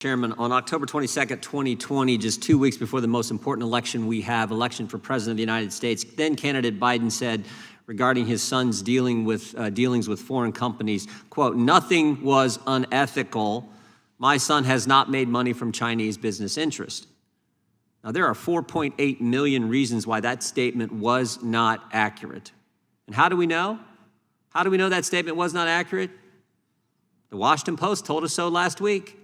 Chairman, on October 22nd, 2020, just 2 weeks before the most important election we have, election for President of the United States, then candidate Biden said regarding his son's dealings with foreign companies, quote, "Nothing was unethical. My son has not made money from Chinese business interests." Now, there are 4.8 million reasons why that statement was not accurate. And how do we know? How do we know that statement was not accurate? The Washington Post told us so last week.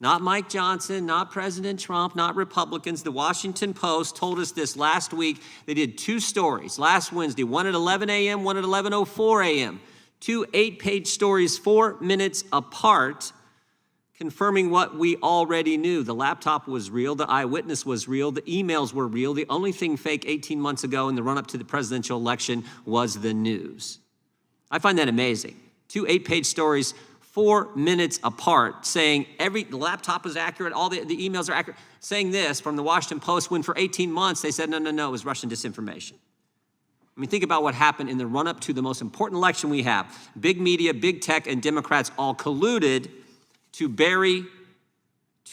Not Mike Johnson, not President Trump, not Republicans. The Washington Post told us this last week. They did two stories last Wednesday, one at 11 a.m., one at 11:04 a.m. Two 8-page stories, 4 minutes apart, confirming what we already knew. The laptop was real, the eyewitness was real, the emails were real. The only thing fake 18 months ago in the run-up to the presidential election was the news. I find that amazing. Two 8-page stories, 4 minutes apart, saying the laptop is accurate, all the emails are accurate, saying this from the Washington Post, when for 18 months they said, no, it was Russian disinformation. I mean, think about what happened in the run-up to the most important election we have. Big media, big tech, and Democrats all colluded to bury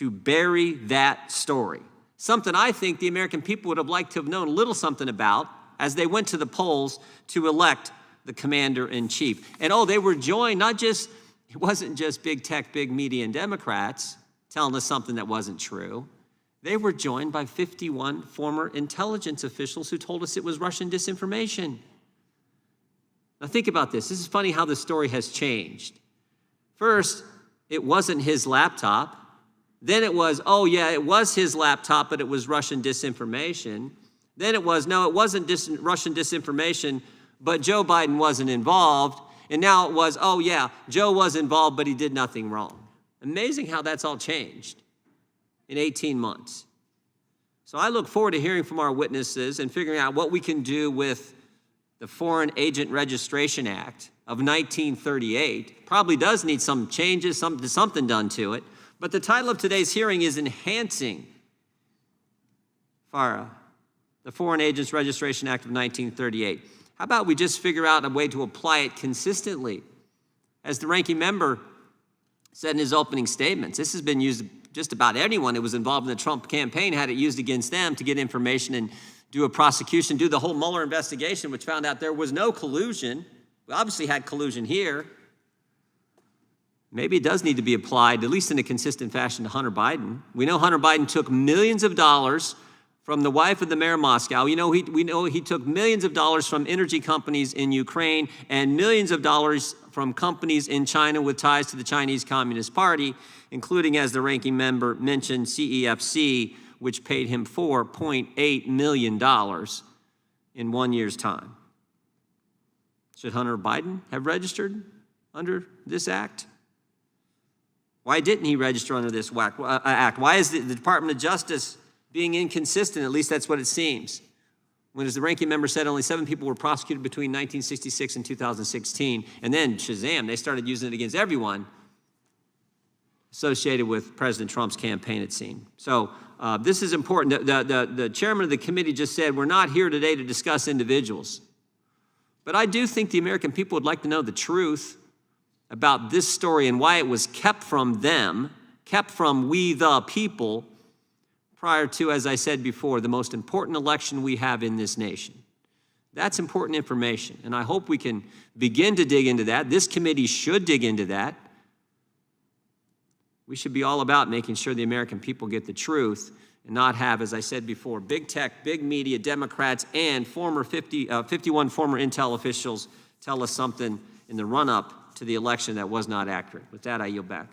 that story. Something I think the American people would have liked to have known a little something about as they went to the polls to elect the commander-in-chief. And they were joined it wasn't just big tech, big media, and Democrats telling us something that wasn't true. They were joined by 51 former intelligence officials who told us it was Russian disinformation. Now think about this. This is funny how the story has changed. First, it wasn't his laptop. Then it was, it was his laptop, but it was Russian disinformation. Then it was, no, it wasn't Russian disinformation, but Joe Biden wasn't involved. And now it was, Joe was involved, but he did nothing wrong. Amazing how that's all changed in 18 months. So I look forward to hearing from our witnesses and figuring out what we can do with the Foreign Agent Registration Act of 1938. Probably does need some changes, something done to it. But the title of today's hearing is Enhancing FARA, the Foreign Agents Registration Act of 1938. How about we just figure out a way to apply it consistently? As the ranking member said in his opening statements, this has been used just about anyone who was involved in the Trump campaign had it used against them to get information and do a prosecution, do the whole Mueller investigation, which found out there was no collusion. We obviously had collusion here. Maybe it does need to be applied, at least in a consistent fashion, to Hunter Biden. We know Hunter Biden took millions of dollars from the wife of the mayor of Moscow. We know he took millions of dollars from energy companies in Ukraine and millions of dollars from companies in China with ties to the Chinese Communist Party, including, as the ranking member mentioned, CEFC, which paid him $4.8 million in 1 year's time. Should Hunter Biden have registered under this act? Why didn't he register under this act? Why is the Department of Justice being inconsistent? At least that's what it seems. When, as the ranking member said, only 7 people were prosecuted between 1966 and 2016, and then, shazam, they started using it against everyone associated with President Trump's campaign, it seemed. So this is important. The chairman of the committee just said, we're not here today to discuss individuals. But I do think the American people would like to know the truth about this story and why it was kept from them, kept from we the people, prior to, as I said before, the most important election we have in this nation. That's important information, and I hope we can begin to dig into that. This committee should dig into that. We should be all about making sure the American people get the truth and not have, as I said before, big tech, big media, Democrats, and 51 former intel officials tell us something in the run-up to the election that was not accurate. With that, I yield back.